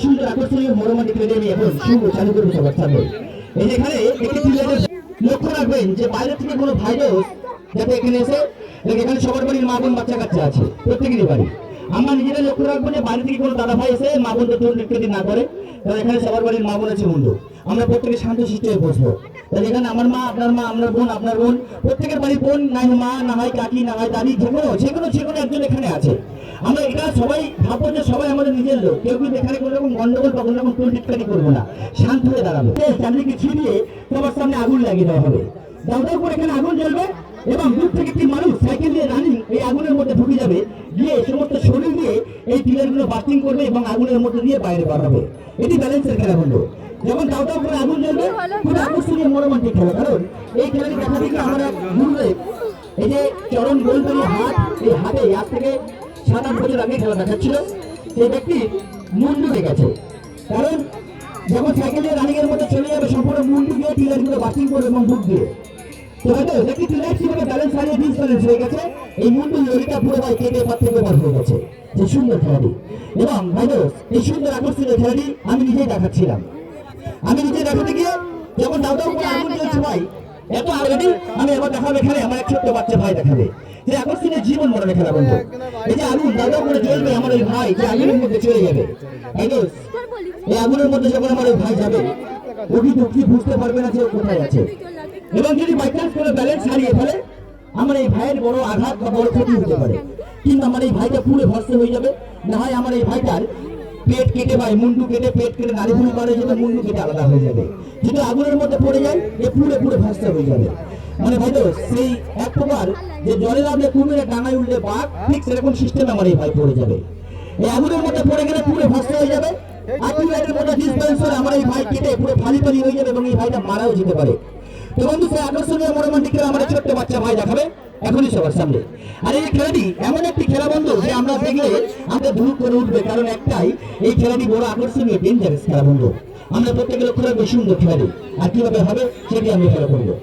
সুন্দর আকর্ষণীয় মনোমানিক রেডি আমি এখন শুভ চালু করবো সবার সামনে। এই যেখানে একটি লক্ষ্য রাখবেন যে বাইরে থেকে কোনো ভাইরাস যাতে এখানে এসে এখানে সবার বাড়ির মা বোন বাচ্চা কাচ্চা আছে প্রত্যেকেরই বাড়ি। আমরা নিজেরা লক্ষ্য রাখবো যে বাইরে থেকে কোনো দাদা ভাই এসে মা বোনদের তৈরি না করে। তাহলে এখানে সবার বাড়ির মা বোন আছে বন্ধু, আমরা প্রত্যেকে শান্ত শিষ্ট হয়ে বসবো। তাহলে এখানে আমার মা আপনার মা আপনার বোন প্রত্যেকের বাড়ির বোন না হয় মা না হয় কাকি না হয় দাদি যেকোনো একজন এখানে আছে। আমরা এটা সবাই ভাববো যে সবাই আমাদের নিজের লোক, কেউ কিন্তু এখানে কোনো রকম গন্ডগোল বা কোনো রকম টোলটিটকারি করবো না, শান্ত হয়ে দাঁড়াবো। চারিদিকে ছিটিয়ে সবার সামনে আগুন লাগিয়ে দেওয়া হবে। দাও করে এখানে আগুন জ্বলবে এবং দূর থেকে একটি মানুষ সাইকেল দিয়ে রানিং এই আগুনের মধ্যে ঢুকে যাবে, গিয়ে সমস্ত শরীর দিয়ে এই পিলারগুলো বাস্টিং করবে এবং আগুনের মধ্যে দিয়ে বাইরে বার হবে। এটি ব্যালেন্সের খেলা বন্ধু। যখন দাও করে আগুন জ্বলবে খুব আকর্ষণীয় মনোমান্তিক খেলা, কারণ এই খেলাটি দেখা থেকে আমরা গুরুদেব এই যে চরণ গোলবেরি হাত, এই হাতে আজ থেকে 7-8 বছর আগে খেলা দেখাচ্ছিল, সেই ব্যক্তি মুন্ডু হয়ে গেছে। কারণ যখন সাইকেল দিয়ে রানিং এর মধ্যে চলে যাবে সম্পূর্ণ মুন্ডু দিয়ে পিলারগুলো বাস্টিং করবে এবং বুক দিয়ে, তো হয়তো দেখি পিলার কিভাবে ব্যালেন্স হারিয়ে ডিসব্যালেন্স হয়ে গেছে, এই মুন্ডু লরিটা পুরো ভাই কেটে পাত থেকে বার হয়ে গেছে। যে সুন্দর খেলাটি এবং ভাইদোস এই সুন্দর আকর্ষণীয় খেলাটি আমি নিজেই দেখাচ্ছিলাম। আমি নিজে দেখাতে গিয়ে যখন দাও করে আগুন জ্বলছে ভাই এত আগেটি আমি এবার দেখাবো এখানে আমার এক ছোট্ট বাচ্চা ভাই দেখাবে যে আকর্ষণীয় জীবন মরণের খেলা বন্ধু। এই যে আগুন দাও করে জ্বলবে আমার ওই ভাই যে আগুনের মধ্যে চলে যাবে, ভাইদোস এই আগুনের মধ্যে যখন আমার ওই ভাই যাবে ও কিন্তু কি বুঝতে পারবে না যে ও কোথায় আছে, এবং যদি বাই চান্স করে ব্যালেন্স হারিয়ে ফেলে আমার এই ভাইয়ের বড় আঘাত বা বড় ক্ষতি হতে পারে। কিন্তু আমার এই ভাইটা পুরো ভস্ম হয়ে যাবে, না হয় আমার এই ভাইটার পেট কেটে ভাই মুন্ডু কেটে পেট কেটে নাড়ি ভুড়ি বার হয়ে যাবে, মুন্ডু কেটে আলাদা হয়ে যাবে। যদি আগুনের মধ্যে পড়ে যায় এ পুরো ভস্ম হয়ে যাবে। মানে ভাইতো সেই এক প্রকার যে জলে নামলে কুমিরে ডাঙায় উঠলে বাঘ, ঠিক সেরকম সিস্টেম আমার এই ভাই পড়ে যাবে। এই আগুনের মধ্যে পড়ে গেলে পুরো ভস্ম হয়ে যাবে, আর পিলারের মধ্যে ডিসব্যালেন্স হয়ে আমার এই ভাই কেটে পুরো ফালি হয়ে যাবে এবং এই ভাইটা মারাও যেতে পারে। তো বন্ধু সেই আকর্ষণীয় মনোমান্তিক খেলা আমার ছোট্ট বাচ্চা ভাই দেখাবে এখনই সবার সামনে। আর এই খেলাটি এমন একটি খেলা বন্ধু যে আমরা দেখলে আমাদের ধুপ করে উঠবে, কারণ একটাই এই খেলাটি বড় আকর্ষণীয় ডেঞ্জারাস খেলা বন্ধু। আমরা প্রত্যেকে লক্ষ্য রাখবো সুন্দর খেলাটি আর কিভাবে হবে সেটি আমি খেলা করবো।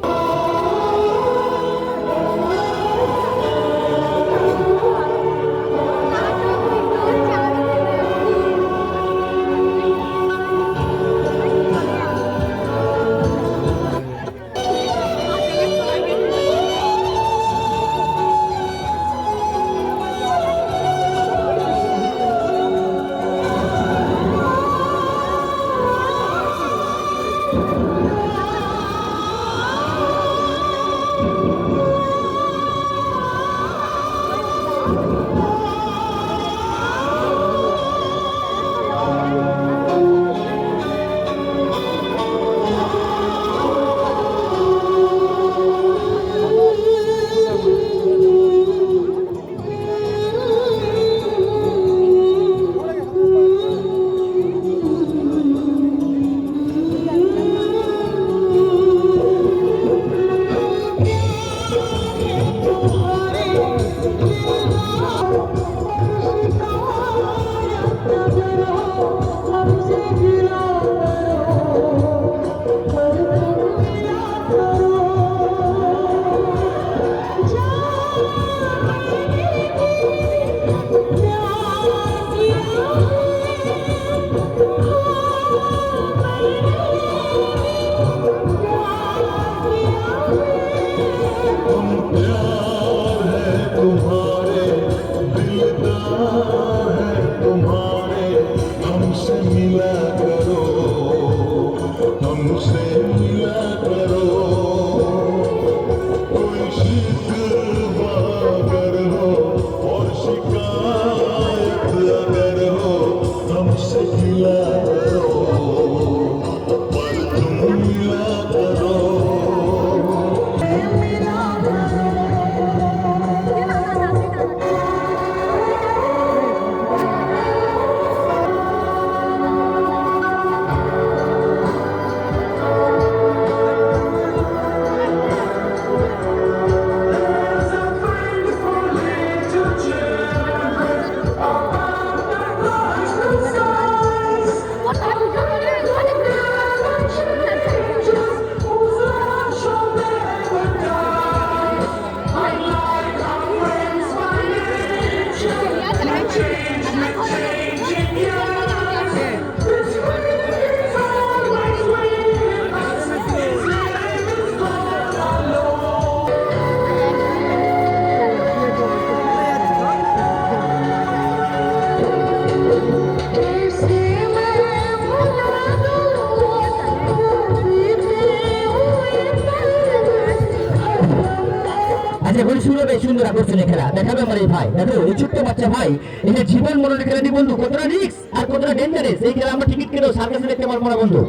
শুরু হবে সুন্দর আকর্ষণীয় খেলা দেখাবে আমার এই ভাই। দেখো এই ছোট্ট বাচ্চা ভাই, এটা জীবন মরণের খেলাটি বন্ধু, কতটা রিস্ক আর কতটা ডেঞ্জারাস। এই খেলা আমরা টিকিট কেটেও সার্কাসে দেখতে পারবো না বন্ধু,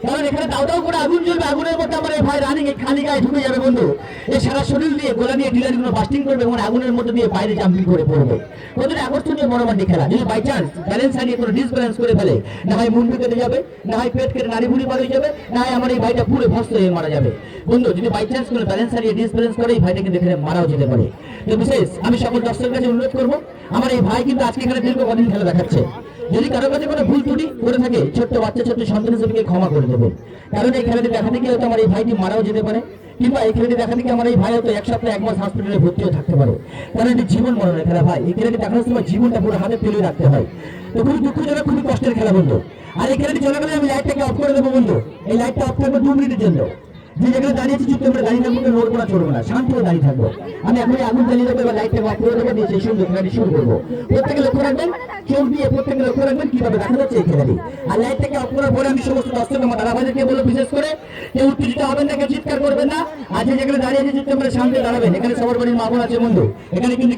কারণ এখানে দাও দাও করে আগুন জ্বলবে, আগুনের মধ্যে আমার এই ভাই রানিং খালি গায়ে ঢুকে যাবে বন্ধু। এই সারা শরীর দিয়ে গোলা দিয়ে ডিলার গুলো বাস্টিং করবে এবং আগুনের মধ্যে দিয়ে বাইরে জাম্পিং করে পড়বে। কতটা আকর্ষণীয় মনোমান্ডিক খেলা। যদি বাই চান্স ব্যালেন্স হারিয়ে কোনো ডিসব্যালেন্স করে ফেলে, না হয় মুন্ডু কেটে যাবে, না হয় পেট কেটে নাড়ি ভুড়ি মারা যাবে, না হয় আমার এই ভাইটা পুরো ভস্ত হয়ে মারা যাবে বন্ধু। যদি বাই চান্স কোনো ব্যালেন্স হারিয়ে ডিসব্যালেন্স করে এই ভাইটা কিন্তু এখানে মারাও যেতে পারে। তো বিশেষ আমি সকল দর্শকের কাছে অনুরোধ করবো, আমার এই ভাই কিন্তু আজকে এখানে দীর্ঘ কদিন খেলা দেখাচ্ছে। যদি কারো কাছে কোনো ভুল ত্রুটি করে থাকে, ছোট্ট বাচ্চা ছোট্ট সন্তান হিসেবে ক্ষমা করে দেবেন, কারণ এই খেলাটি দেখাতে গিয়ে হয়তো আমার এই ভাইটি মারাও যেতে পারে, কিংবা এই খেলাটি দেখাতে গিয়ে আমার এই ভাই হয়তো এক সপ্তাহ 1 মাস হসপিটালে ভর্তিও থাকতে পারে, কারণ এটি জীবন মরণের খেলা ভাই। এই খেলাটি দেখানোর সময় জীবনটা পুরো হাতে তুলে রাখতে হয়। তো খুবই দুঃখজনক, খুবই কষ্টের খেলা বন্ধু। আর এই খেলাটি চলাকালে আমি লাইটটাকে অফ করে দেবো বন্ধু। এই লাইটটা অফ থাকবে 2 মিনিটের জন্য। যে যেখানে দাঁড়িয়েছি চুপ করে দাঁড়িয়ে থাকবো, নড়বো না চড়বো না, শান্ত হয়ে দাঁড়িয়ে থাকবো। আমি এখন আগুন জ্বালিয়ে দেবো, এবার লাইটটাকে অফ করে দেবো, দিয়ে সেই সুন্দর খেলাটি শুরু করবো। প্রত্যেকে লক্ষ্য রাখবেন, চোখ দিয়ে প্রত্যেকে লক্ষ্য রাখবেন কিভাবে দেখা যাচ্ছে এই খেলাটি। আর লাইটটাকে অফ করার পরে আমি সমস্ত দর্শক আমার দাদাভাইদেরকে বলবো, বিশেষ করে কেউ উত্তেজিত হবেন না, কেউ চিৎকার করবেন না। আজ যেখানে দাঁড়িয়েছি চুপ করে সামনে দাঁড়াবেন। এখানে সবার বাড়ির মা বোন আছে বন্ধু, এখানে কিন্তু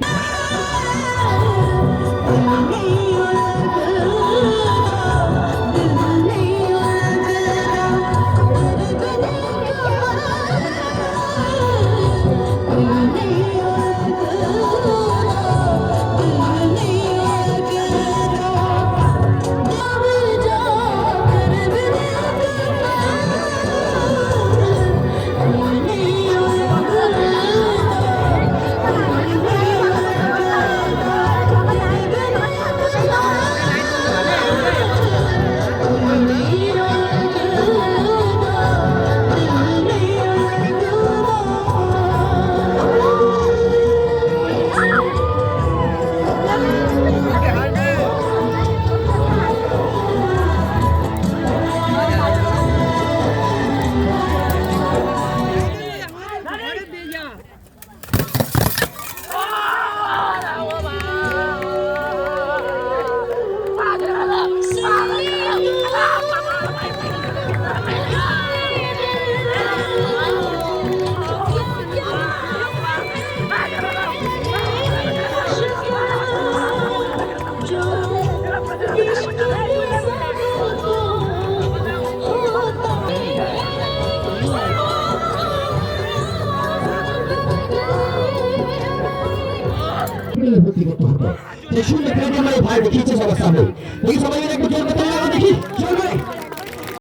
ভর্তি করতে হতো। সেই সুন্দর খেলাটি আমার এই ভাই দেখিয়েছে সবার সামনে। দেখি সবাই মিলে একটু জোর করে